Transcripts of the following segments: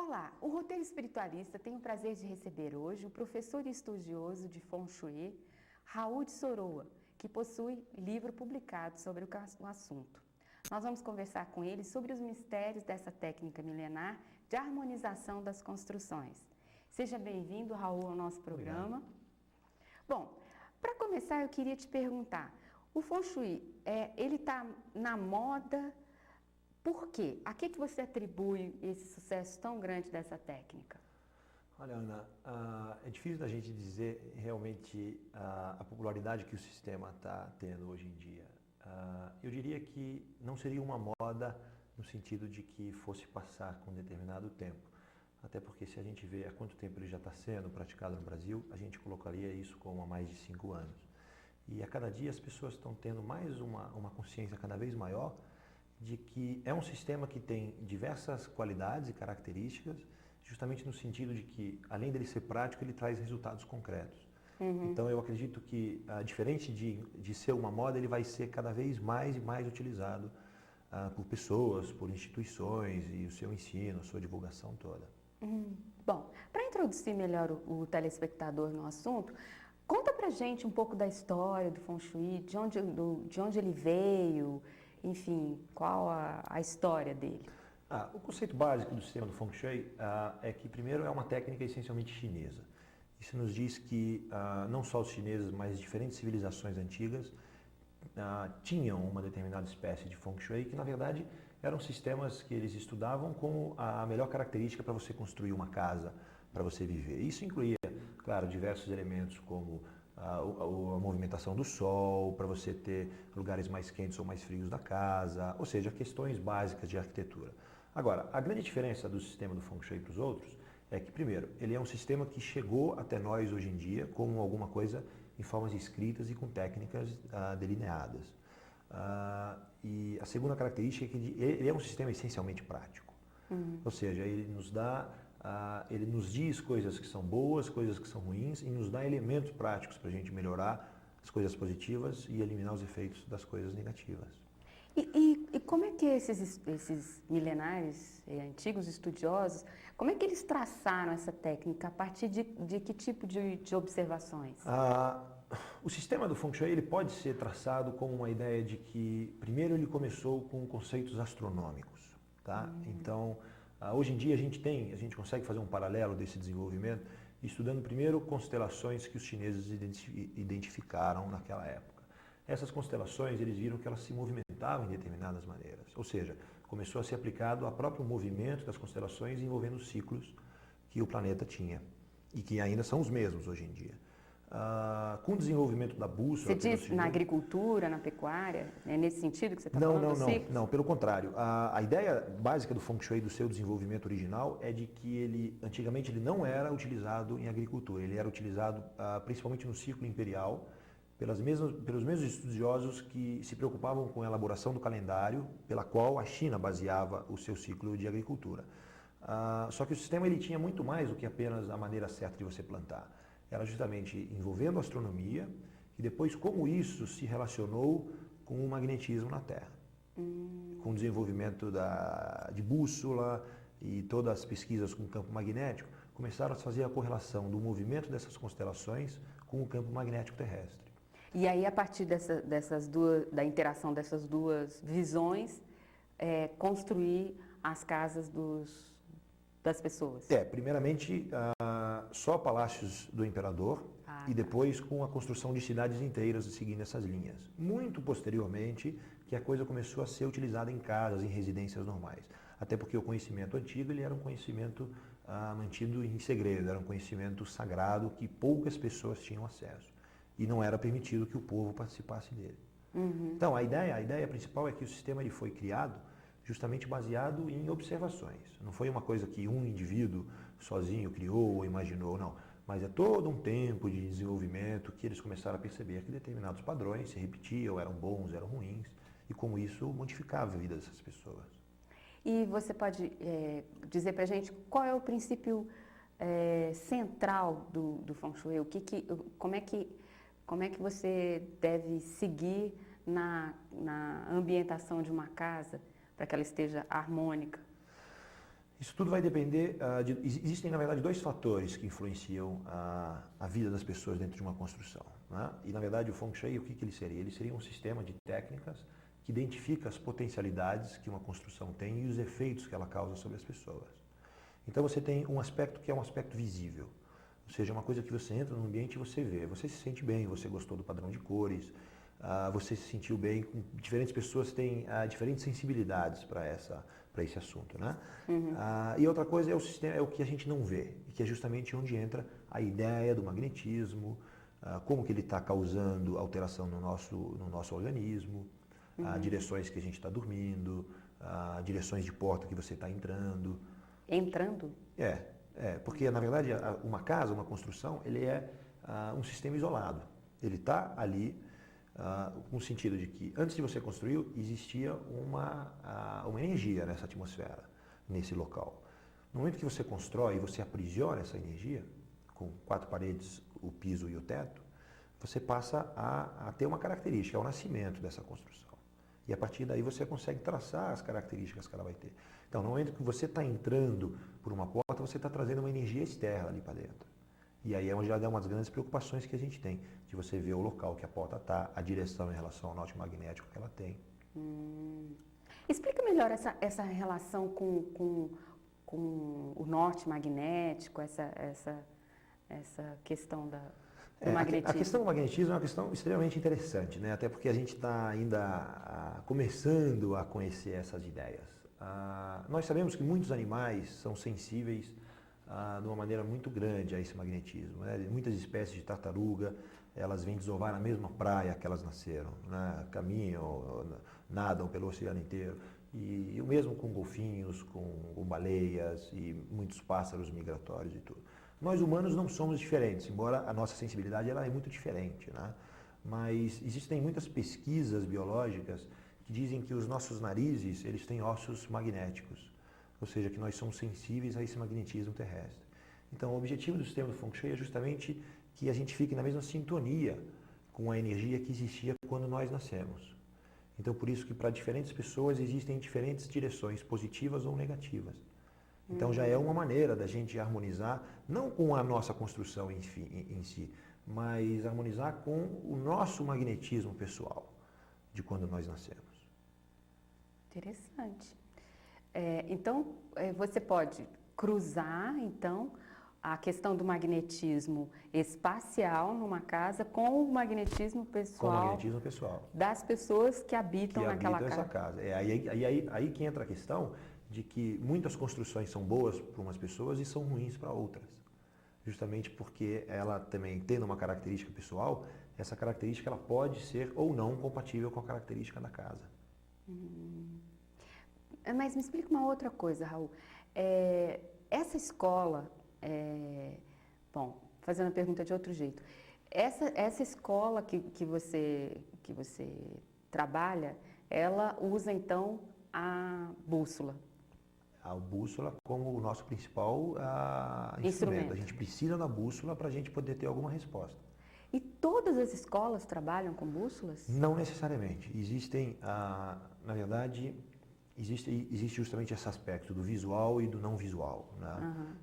Olá, o Roteiro Espiritualista tem o prazer de receber hoje o professor e estudioso de Feng Shui, Raul de Soroa, que possui livro publicado sobre o assunto. Nós vamos conversar com ele sobre os mistérios dessa técnica milenar de harmonização das construções. Seja bem-vindo, Raul, ao nosso programa. Obrigado. Bom, para começar eu queria te perguntar, o Feng Shui, ele está na moda? Por quê? A que você atribui esse sucesso tão grande dessa técnica? Olha, Ana, é difícil da gente dizer realmente a popularidade que o sistema está tendo hoje em dia. Eu diria que não seria uma moda no sentido de que fosse passar com um determinado tempo. Até porque se a gente vê há quanto tempo ele já está sendo praticado no Brasil, a gente colocaria isso como há mais de 5 anos. E a cada dia as pessoas estão tendo mais uma consciência cada vez maior de que é um sistema que tem diversas qualidades e características, justamente no sentido de que, além dele ser prático, ele traz resultados concretos. Então, eu acredito que, diferente de ser uma moda, ele vai ser cada vez mais e mais utilizado por pessoas, por instituições e o seu ensino, a sua divulgação toda. Bom, para introduzir melhor o telespectador no assunto, conta pra gente um pouco da história do Feng Shui, de onde ele veio, enfim, qual a história dele? O conceito básico do sistema do Feng Shui é que, primeiro, é uma técnica essencialmente chinesa. Isso nos diz que não só os chineses, mas diferentes civilizações antigas tinham uma determinada espécie de Feng Shui, que, na verdade, eram sistemas que eles estudavam como a melhor característica para você construir uma casa, para você viver. Isso incluía, claro, diversos elementos como a movimentação do sol, para você ter lugares mais quentes ou mais frios da casa, ou seja, questões básicas de arquitetura. Agora, a grande diferença do sistema do Feng Shui para os outros é que, primeiro, ele é um sistema que chegou até nós hoje em dia como alguma coisa em formas escritas e com técnicas delineadas. E a segunda característica é que ele é um sistema essencialmente prático. Ou seja, ele nos diz coisas que são boas, coisas que são ruins e nos dá elementos práticos para a gente melhorar as coisas positivas e eliminar os efeitos das coisas negativas. E como é que esses milenares, antigos estudiosos, como é que eles traçaram essa técnica? A partir de que tipo de observações? O sistema do Feng Shui ele pode ser traçado como uma ideia de que, primeiro, ele começou com conceitos astronômicos. Tá? Então, hoje em dia a gente consegue fazer um paralelo desse desenvolvimento estudando primeiro constelações que os chineses identificaram naquela época. Essas constelações, eles viram que elas se movimentavam em determinadas maneiras, ou seja, começou a ser aplicado ao próprio movimento das constelações envolvendo os ciclos que o planeta tinha e que ainda são os mesmos hoje em dia. Com o desenvolvimento da bússola... Você diz na agricultura, na pecuária? É nesse sentido que você está falando dos ciclos? Não, pelo contrário. A ideia básica do Feng Shui, do seu desenvolvimento original, é de que antigamente ele não era utilizado em agricultura, ele era utilizado principalmente no ciclo imperial, pelos mesmos estudiosos que se preocupavam com a elaboração do calendário pela qual a China baseava o seu ciclo de agricultura. Só que o sistema ele tinha muito mais do que apenas a maneira certa de você plantar. Era justamente envolvendo a astronomia e depois como isso se relacionou com o magnetismo na Terra. Com o desenvolvimento de bússola e todas as pesquisas com o campo magnético, começaram a fazer a correlação do movimento dessas constelações com o campo magnético terrestre. E aí, a partir da interação dessas duas visões, construir as casas das pessoas? Primeiramente, só palácios do imperador e depois com a construção de cidades inteiras seguindo essas linhas. Muito posteriormente, que a coisa começou a ser utilizada em casas, em residências normais. Até porque o conhecimento antigo ele era um conhecimento mantido em segredo, era um conhecimento sagrado que poucas pessoas tinham acesso. E não era permitido que o povo participasse dele. Então, a ideia principal é que o sistema ele foi criado justamente baseado em observações. Não foi uma coisa que um indivíduo sozinho criou ou imaginou, não. Mas é todo um tempo de desenvolvimento que eles começaram a perceber que determinados padrões se repetiam, eram bons, eram ruins, e como isso modificava a vida dessas pessoas. E você pode dizer para a gente qual é o princípio central do Feng Shui? Como é que você deve seguir na ambientação de uma casa para que ela esteja harmônica? Isso tudo vai depender, existem na verdade dois fatores que influenciam a vida das pessoas dentro de uma construção, né? E na verdade o Feng Shui, o que ele seria? Ele seria um sistema de técnicas que identifica as potencialidades que uma construção tem e os efeitos que ela causa sobre as pessoas. Então você tem um aspecto que é um aspecto visível, ou seja, uma coisa que você entra no ambiente e você vê, você se sente bem, você gostou do padrão de cores, você se sentiu bem, com diferentes pessoas têm diferentes sensibilidades para esse assunto, né? E outra coisa é o sistema, é o que a gente não vê, que é justamente onde entra a ideia do magnetismo, como que ele está causando alteração no nosso organismo, direções que a gente está dormindo, direções de porta que você está entrando. Entrando? Porque na verdade uma casa, uma construção, ele é um sistema isolado. Ele está ali no sentido de que antes de você construir existia uma energia nessa atmosfera, nesse local. No momento que você constrói e você aprisiona essa energia, com 4 paredes, o piso e o teto, você passa a ter uma característica, é o nascimento dessa construção. E a partir daí você consegue traçar as características que ela vai ter. Então, no momento que você está entrando por uma porta, você está trazendo uma energia externa ali para dentro. E aí é onde já dá umas grandes preocupações que a gente tem, de você ver o local que a porta está, a direção em relação ao norte magnético que ela tem. Explica melhor essa relação com o norte magnético, essa questão do magnetismo. A questão do magnetismo é uma questão extremamente interessante, né? Até porque a gente está ainda começando a conhecer essas ideias. Nós sabemos que muitos animais são sensíveis de uma maneira muito grande a esse magnetismo, né? Muitas espécies de tartaruga, elas vêm desovar na mesma praia que elas nasceram, né? Caminham, nadam pelo oceano inteiro. E o mesmo com golfinhos, com baleias e muitos pássaros migratórios e tudo. Nós humanos não somos diferentes, embora a nossa sensibilidade ela é muito diferente, né? Mas existem muitas pesquisas biológicas que dizem que os nossos narizes eles têm ossos magnéticos, ou seja, que nós somos sensíveis a esse magnetismo terrestre. Então, o objetivo do sistema do Feng Shui é justamente que a gente fique na mesma sintonia com a energia que existia quando nós nascemos. Então, por isso que para diferentes pessoas existem diferentes direções, positivas ou negativas. Então já é uma maneira da gente harmonizar, não com a nossa construção em si, mas harmonizar com o nosso magnetismo pessoal de quando nós nascemos. Interessante. Então, você pode cruzar, então, a questão do magnetismo espacial numa casa com o magnetismo pessoal, com o magnetismo pessoal das pessoas que habitam naquela casa. Essa casa. Aí que entra a questão de que muitas construções são boas para umas pessoas e são ruins para outras. Justamente porque ela também tendo uma característica pessoal, essa característica ela pode ser ou não compatível com a característica da casa. Mas me explica uma outra coisa, Raul. Essa escola, bom, fazendo a pergunta de outro jeito, essa escola que você trabalha, ela usa então a bússola? A bússola como o nosso principal instrumento. A gente precisa da bússola para a gente poder ter alguma resposta. E todas as escolas trabalham com bússolas? Não necessariamente. Existem, na verdade, existe justamente esse aspecto do visual e do não visual, né?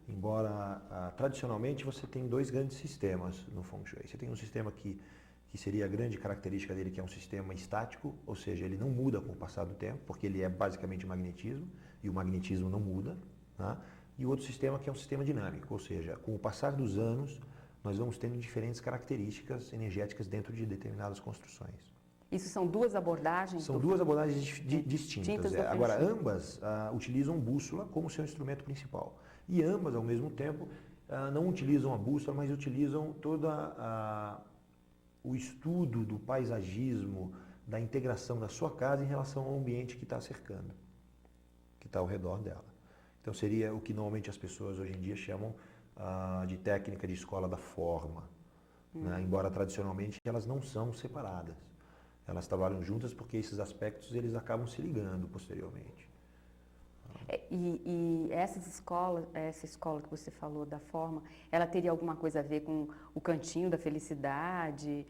Embora, tradicionalmente, você tem 2 grandes sistemas no Feng Shui. Você tem um sistema que seria a grande característica dele, que é um sistema estático, ou seja, ele não muda com o passar do tempo, porque ele é basicamente magnetismo, e o magnetismo não muda, né? E o outro sistema que é um sistema dinâmico, ou seja, com o passar dos anos, nós vamos tendo diferentes características energéticas dentro de determinadas construções. Isso são 2 abordagens? São 2 abordagens distintas. Agora, ambas utilizam bússola como seu instrumento principal. E ambas, ao mesmo tempo, não utilizam a bússola, mas utilizam toda o estudo do paisagismo, da integração da sua casa em relação ao ambiente que está cercando, que está ao redor dela. Então seria o que normalmente as pessoas hoje em dia chamam de técnica de escola da forma, né? Embora tradicionalmente elas não são separadas. Elas trabalham juntas porque esses aspectos eles acabam se ligando posteriormente. E essa escola que você falou da forma, ela teria alguma coisa a ver com o cantinho da felicidade,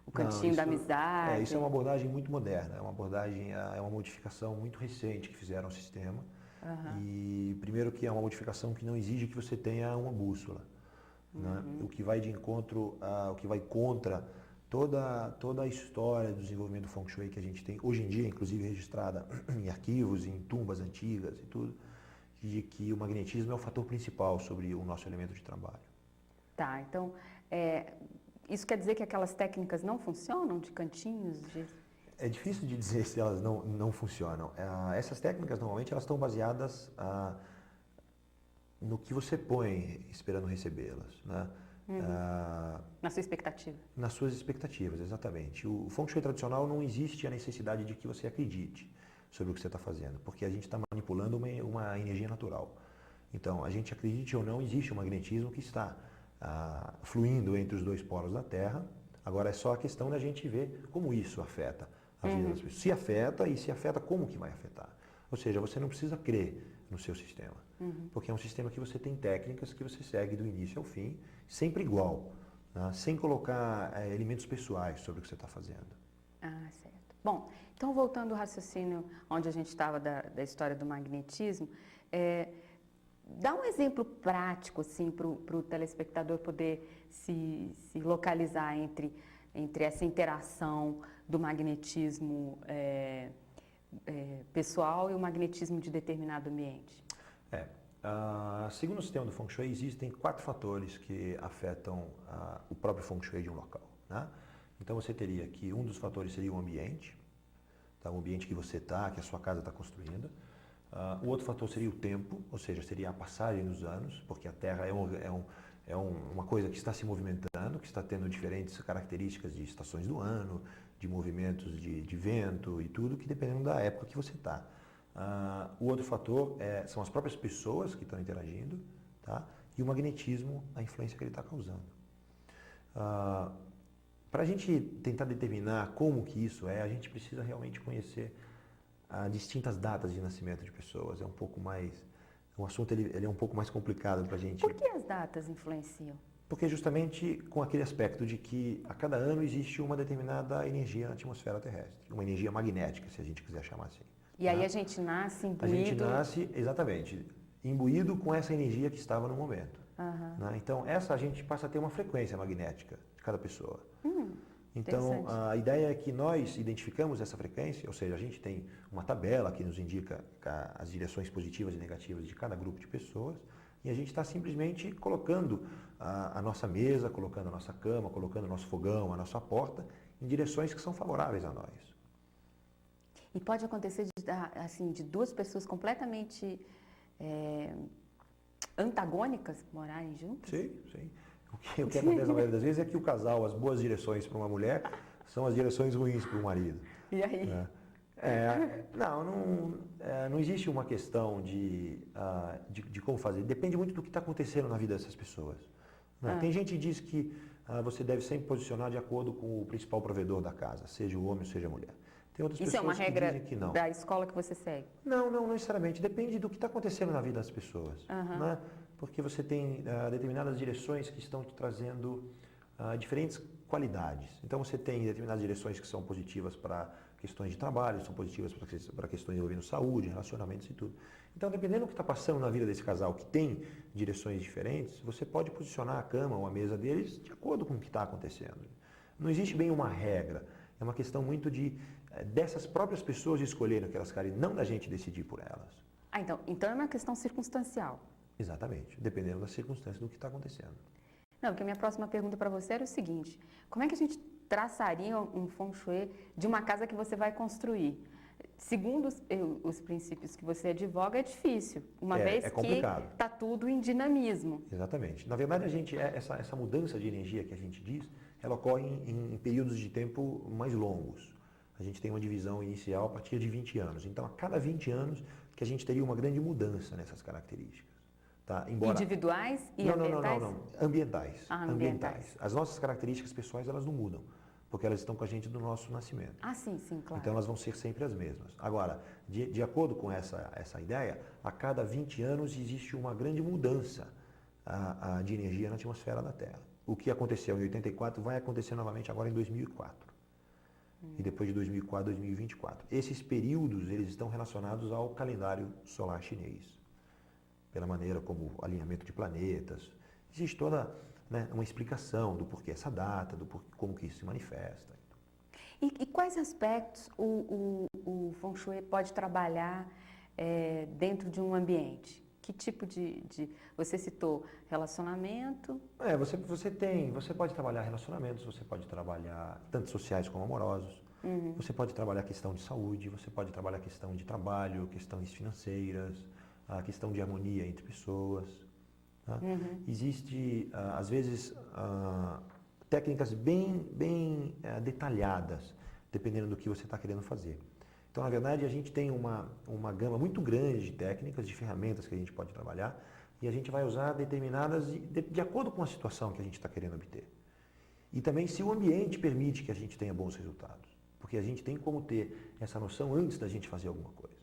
o cantinho da amizade? Isso é uma abordagem muito moderna, é uma modificação muito recente que fizeram ao sistema. E primeiro que é uma modificação que não exige que você tenha uma bússola, né? O que vai de encontro, o que vai contra toda a história do desenvolvimento do Feng Shui que a gente tem hoje em dia, inclusive registrada em arquivos, em tumbas antigas e tudo, de que o magnetismo é o fator principal sobre o nosso elemento de trabalho. Tá, então, isso quer dizer que aquelas técnicas não funcionam de cantinhos? É difícil de dizer se elas não funcionam. Essas técnicas, normalmente, elas estão baseadas no que você põe esperando recebê-las, né? Na sua expectativa. Nas suas expectativas, exatamente. O Feng Shui tradicional não existe a necessidade de que você acredite sobre o que você está fazendo, porque a gente está manipulando uma energia natural. Então, a gente acredite ou não, existe um magnetismo que está fluindo entre os dois polos da Terra. Agora é só a questão da gente ver como isso afeta a vida das pessoas. Se afeta e se afeta, como que vai afetar. Ou seja, você não precisa crer no seu sistema, porque é um sistema que você tem técnicas que você segue do início ao fim, sempre igual, né? Sem colocar elementos pessoais sobre o que você está fazendo. Ah, certo. Bom, então voltando ao raciocínio onde a gente estava da história do magnetismo, dá um exemplo prático assim, para o telespectador poder se localizar entre essa interação do magnetismo pessoal e o magnetismo de determinado ambiente. Segundo o sistema do Feng Shui, existem 4 fatores que afetam o próprio Feng Shui de um local, né? Então você teria que um dos fatores seria o ambiente, tá? O ambiente que você está, que a sua casa está construindo. O outro fator seria o tempo, ou seja, seria a passagem dos anos, porque a Terra é uma coisa que está se movimentando, que está tendo diferentes características de estações do ano, de movimentos de vento e tudo, que dependendo da época que você está. O outro fator são as próprias pessoas que estão interagindo, tá? E o magnetismo, a influência que ele está causando. Para a gente tentar determinar como que isso a gente precisa realmente conhecer distintas datas de nascimento de pessoas. É um pouco mais... O assunto ele é um pouco mais complicado para a gente. Por que as datas influenciam? Porque justamente com aquele aspecto de que a cada ano existe uma determinada energia na atmosfera terrestre, uma energia magnética, se a gente quiser chamar assim. E aí a gente nasce imbuído... A gente nasce, exatamente, imbuído com essa energia que estava no momento. Né? Então, a gente passa a ter uma frequência magnética de cada pessoa. Então, a ideia é que nós identificamos essa frequência, ou seja, a gente tem uma tabela que nos indica as direções positivas e negativas de cada grupo de pessoas, e a gente está simplesmente colocando a nossa mesa, colocando a nossa cama, colocando o nosso fogão, a nossa porta, em direções que são favoráveis a nós. E pode acontecer de duas pessoas completamente antagônicas morarem juntas? Sim, sim. O que acontece na maioria das vezes é que o casal, as boas direções para uma mulher, são as direções ruins para o marido. E aí? Não existe uma questão de como fazer. Depende muito do que está acontecendo na vida dessas pessoas. Né? Tem gente que diz que você deve sempre posicionar de acordo com o principal provedor da casa, seja o homem ou seja a mulher. Tem outras Isso é uma pessoas que regra dizem que não. da escola que você segue? Não necessariamente. Depende do que está acontecendo na vida das pessoas. Né? Porque você tem determinadas direções que estão te trazendo diferentes qualidades. Então você tem determinadas direções que são positivas para questões de trabalho, são positivas para questões envolvendo saúde, relacionamentos e tudo. Então, dependendo do que está passando na vida desse casal que tem direções diferentes, você pode posicionar a cama ou a mesa deles de acordo com o que está acontecendo. Não existe bem uma regra. É uma questão muito dessas próprias pessoas escolherem o que elas querem, não da gente decidir por elas. Então é uma questão circunstancial. Exatamente, dependendo das circunstâncias do que está acontecendo. Não, porque a minha próxima pergunta para você era o seguinte: como é que a gente traçaria um Feng Shui de uma casa que você vai construir? Segundo os princípios que você advoga, é difícil, uma vez que está tudo em dinamismo. Exatamente. Na verdade, essa mudança de energia que a gente diz, ela ocorre em períodos de tempo mais longos. A gente tem uma divisão inicial a partir de 20 anos. Então, a cada 20 anos que a gente teria uma grande mudança nessas características. Tá? Individuais e ambientais? Não. Ambientais. Ambientais. As nossas características pessoais, elas não mudam, porque elas estão com a gente do nosso nascimento. Sim, claro. Então, elas vão ser sempre as mesmas. Agora, de acordo com essa ideia, a cada 20 anos existe uma grande mudança de energia na atmosfera da Terra. O que aconteceu em 84 vai acontecer novamente agora em 2004. e depois de 2004 a 2024. Esses períodos eles estão relacionados ao calendário solar chinês, pela maneira como o alinhamento de planetas. Existe toda, né, uma explicação do porquê essa data, do porquê, como que isso se manifesta. E quais aspectos o Feng Shui pode trabalhar dentro de um ambiente? Que tipo você citou relacionamento? Você pode trabalhar relacionamentos, você pode trabalhar tanto sociais como amorosos, você pode trabalhar a questão de saúde, você pode trabalhar a questão de trabalho, questões financeiras, a questão de harmonia entre pessoas. Tá? Existe, às vezes, técnicas bem detalhadas, dependendo do que você está querendo fazer. Então, na verdade, a gente tem uma gama muito grande de técnicas, de ferramentas que a gente pode trabalhar e a gente vai usar determinadas de acordo com a situação que a gente está querendo obter. E também se o ambiente permite que a gente tenha bons resultados, porque a gente tem como ter essa noção antes da gente fazer alguma coisa.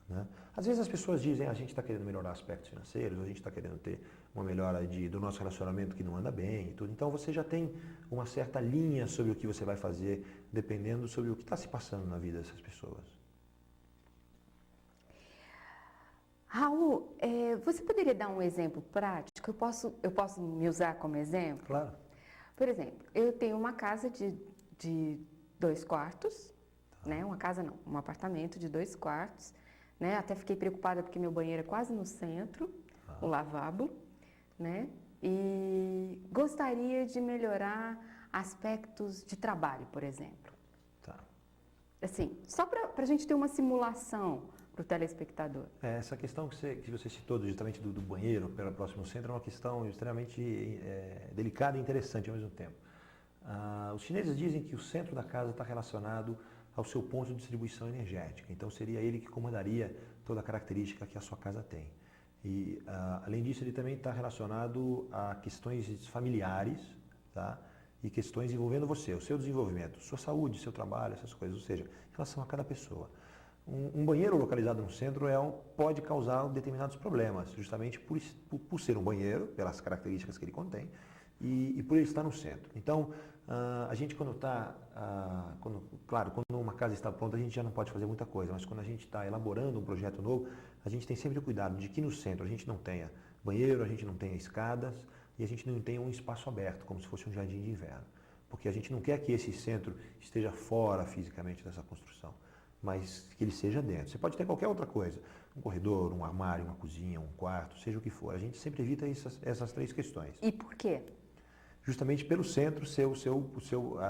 Né? Às vezes as pessoas dizem, a gente está querendo melhorar aspectos financeiros, a gente está querendo ter uma melhora do nosso relacionamento que não anda bem e tudo. Então você já tem uma certa linha sobre o que você vai fazer, dependendo sobre o que está se passando na vida dessas pessoas. Raul, você poderia dar um exemplo prático? Eu posso me usar como exemplo? Claro. Por exemplo, eu tenho uma casa de 2 quartos, né? Uma casa não, um apartamento de 2 quartos. Né? Até fiquei preocupada porque meu banheiro é quase no centro, o lavabo, né? E gostaria de melhorar aspectos de trabalho, por exemplo. Tá. Assim, só para a gente ter uma simulação para o telespectador. Essa questão que você citou justamente do banheiro pelo próximo centro é uma questão extremamente delicada e interessante ao mesmo tempo. Os chineses dizem que o centro da casa está relacionado ao seu ponto de distribuição energética. Então, seria ele que comandaria toda a característica que a sua casa tem. E, além disso, ele também está relacionado a questões familiares, tá? E questões envolvendo você, o seu desenvolvimento, sua saúde, seu trabalho, essas coisas, ou seja, em relação a cada pessoa. Um banheiro localizado no centro pode causar determinados problemas, justamente por ser um banheiro, pelas características que ele contém, e por ele estar no centro. Então, a gente quando uma casa está pronta, a gente já não pode fazer muita coisa, mas quando a gente está elaborando um projeto novo, a gente tem sempre o cuidado de que no centro a gente não tenha banheiro, a gente não tenha escadas e a gente não tenha um espaço aberto, como se fosse um jardim de inverno. Porque a gente não quer que esse centro esteja fora fisicamente dessa construção, mas que ele seja dentro. Você pode ter qualquer outra coisa, um corredor, um armário, uma cozinha, um quarto, seja o que for. A gente sempre evita essas 3 questões. E por quê? Justamente pelo centro ser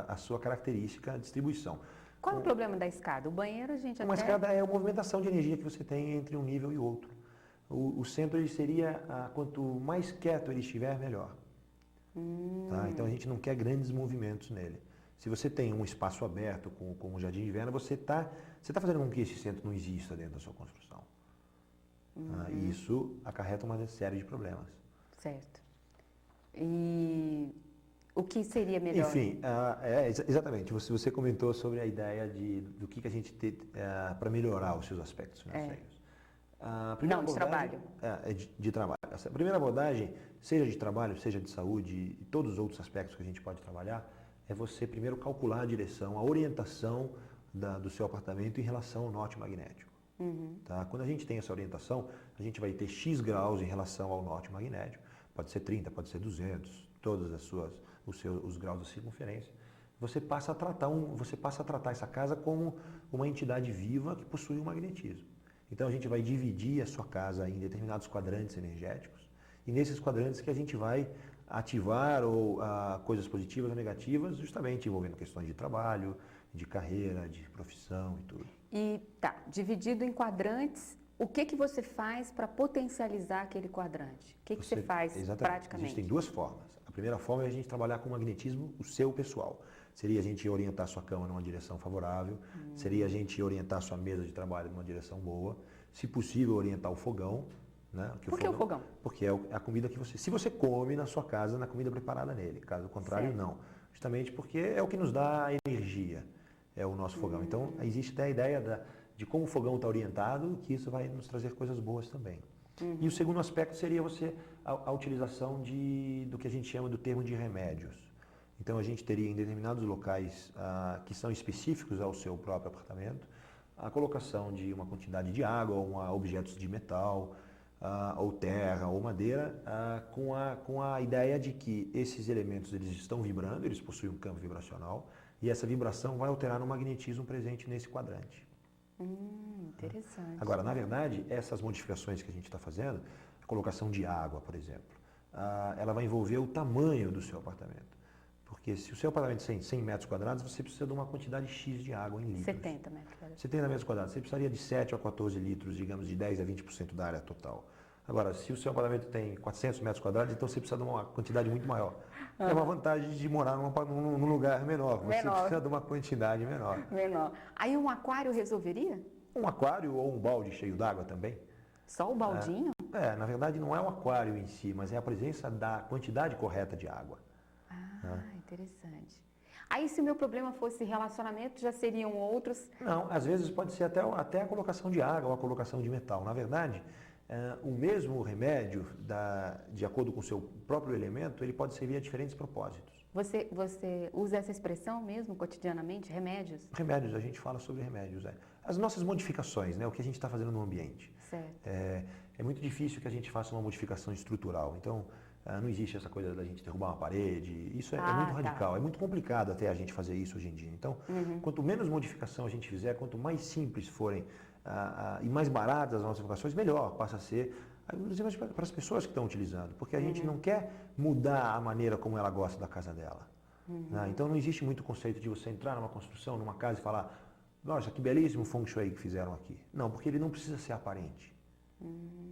a sua característica de distribuição. Qual é o problema da escada? O banheiro a gente Uma escada é a movimentação de energia que você tem entre um nível e outro. O centro ele seria, quanto mais quieto ele estiver, melhor. Tá? Então a gente não quer grandes movimentos nele. Se você tem um espaço aberto com um jardim de inverno, você tá fazendo com que esse centro não exista dentro da sua construção. E isso acarreta uma série de problemas. Certo. E o que seria melhor? Enfim, exatamente. Você comentou sobre a ideia do que a gente tem para melhorar os seus aspectos financeiros. Não, de trabalho. De trabalho. A primeira abordagem, seja de trabalho, seja de saúde e todos os outros aspectos que a gente pode trabalhar, é você primeiro calcular a direção, a orientação do seu apartamento em relação ao norte magnético. Tá? Quando a gente tem essa orientação, a gente vai ter X graus em relação ao norte magnético. Pode ser 30, pode ser 200, todos os graus da circunferência. Você passa a tratar essa casa como uma entidade viva que possui um magnetismo. Então a gente vai dividir a sua casa em determinados quadrantes energéticos e nesses quadrantes que a gente vai ativar coisas positivas ou negativas, justamente envolvendo questões de trabalho, de carreira, de profissão e tudo. E dividido em quadrantes, o que você faz para potencializar aquele quadrante? O que você faz praticamente? Existem 2 formas. A primeira forma é a gente trabalhar com o magnetismo, o seu pessoal. Seria a gente orientar a sua cama numa direção favorável, seria a gente orientar a sua mesa de trabalho numa direção boa, se possível orientar o fogão. Né? Por que o fogão? Porque é a comida que se você come na sua casa, na comida preparada nele, caso contrário, certo. Não. Justamente porque é o que nos dá energia, é o nosso fogão. Então, existe até a ideia de como o fogão está orientado, que isso vai nos trazer coisas boas também. E o segundo aspecto seria a utilização do que a gente chama do termo de remédios. Então a gente teria em determinados locais que são específicos ao seu próprio apartamento, a colocação de uma quantidade de água, ou objetos de metal, ou terra, ou madeira, com a ideia de que esses elementos eles estão vibrando, eles possuem um campo vibracional, e essa vibração vai alterar no magnetismo presente nesse quadrante. Interessante. Agora, na verdade, essas modificações que a gente está fazendo, a colocação de água, por exemplo, ela vai envolver o tamanho do seu apartamento. Porque se o seu apartamento tem 100 metros quadrados, você precisa de uma quantidade X de água em litros. 70 metros quadrados. 70 metros quadrados. Você precisaria de 7 a 14 litros, digamos, de 10 a 20% da área total. Agora, se o seu apartamento tem 400 metros quadrados, então você precisa de uma quantidade muito maior. É uma vantagem de morar num lugar menor. Você precisa de uma quantidade menor. Menor. Aí um aquário resolveria? Um aquário ou um balde cheio d'água também. Só o baldinho? Na verdade não é o aquário em si, mas é a presença da quantidade correta de água. Interessante. Aí se o meu problema fosse relacionamento, já seriam outros? Não, às vezes pode ser até a colocação de água ou a colocação de metal. Na verdade, o mesmo remédio, de acordo com o seu próprio elemento, ele pode servir a diferentes propósitos. Você usa essa expressão mesmo cotidianamente, remédios? Remédios, a gente fala sobre remédios. As nossas modificações, o que a gente está fazendo no ambiente. Certo. É muito difícil que a gente faça uma modificação estrutural. Então, não existe essa coisa da gente derrubar uma parede. Isso é muito radical, é muito complicado até a gente fazer isso hoje em dia. Então, quanto menos modificação a gente fizer, quanto mais simples forem e mais baratas as nossas modificações, melhor passa a ser, inclusive para as pessoas que estão utilizando. Porque a gente não quer mudar a maneira como ela gosta da casa dela. Então, não existe muito conceito de você entrar numa construção, numa casa e falar: nossa, que belíssimo feng shui que fizeram aqui. Não, porque ele não precisa ser aparente.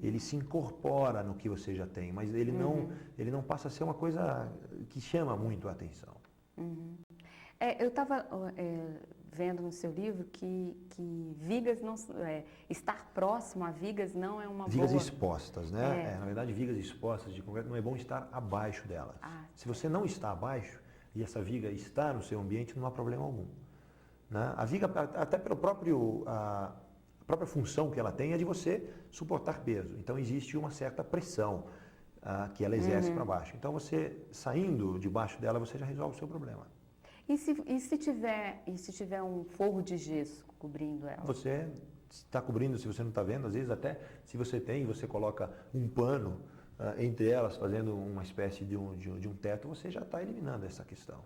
Ele se incorpora no que você já tem, mas ele não passa a ser uma coisa que chama muito a atenção. Eu estava vendo no seu livro que vigas não, estar próximo a vigas não é uma vigas boa... expostas, né? Na verdade, vigas expostas de concreto não é bom estar abaixo delas. Se você não está abaixo e essa viga está no seu ambiente, não há problema algum. Né? A viga, até pelo próprio... a própria função que ela tem é de você suportar peso. Então existe uma certa pressão que ela exerce para baixo. Então você, saindo debaixo dela, você já resolve o seu problema. E se tiver um forro de gesso cobrindo ela? Você está cobrindo, se você não está vendo, às vezes até se você tem, você coloca um pano entre elas, fazendo uma espécie de um teto, você já está eliminando essa questão.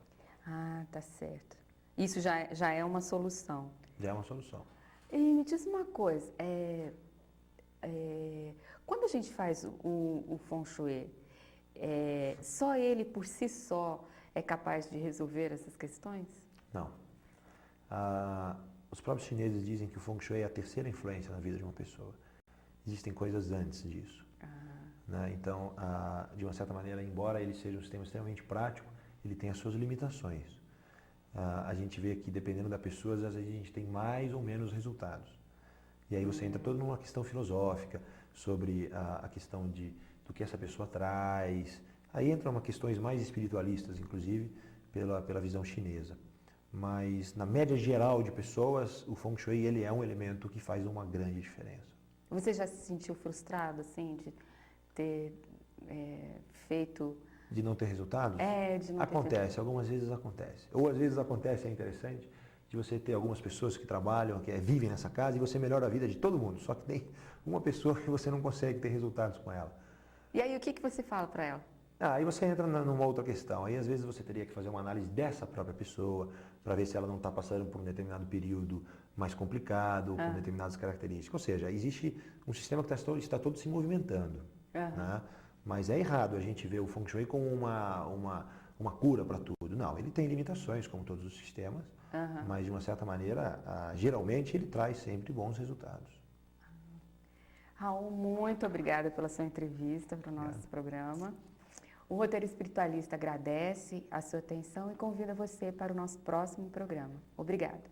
Tá certo. Isso já é uma solução. Já é uma solução. E me diz uma coisa, quando a gente faz o Feng Shui, só ele por si só é capaz de resolver essas questões? Não. Os próprios chineses dizem que o Feng Shui é a terceira influência na vida de uma pessoa. Existem coisas antes disso. Né? Então, de uma certa maneira, embora ele seja um sistema extremamente prático, ele tem as suas limitações. A gente vê que, dependendo da pessoa, às vezes a gente tem mais ou menos resultados. E aí você entra toda numa questão filosófica sobre a questão do que essa pessoa traz. Aí entram questões mais espiritualistas, inclusive, pela visão chinesa. Mas, na média geral de pessoas, o Feng Shui ele é um elemento que faz uma grande diferença. Você já se sentiu frustrado, assim, de ter feito... De não ter resultados? De não acontece, algumas vezes acontece. Ou às vezes acontece, é interessante, de você ter algumas pessoas que trabalham, que vivem nessa casa e você melhora a vida de todo mundo. Só que tem uma pessoa que você não consegue ter resultados com ela. E aí o que você fala para ela? Aí você entra numa outra questão. Aí às vezes você teria que fazer uma análise dessa própria pessoa para ver se ela não está passando por um determinado período mais complicado, com determinadas características. Ou seja, existe um sistema que está todo se movimentando. Né? Mas é errado a gente ver o Feng Shui como uma cura para tudo. Não, ele tem limitações, como todos os sistemas, mas de uma certa maneira, geralmente ele traz sempre bons resultados. Raul, muito obrigada pela sua entrevista para o nosso programa. O Roteiro Espiritualista agradece a sua atenção e convida você para o nosso próximo programa. Obrigada.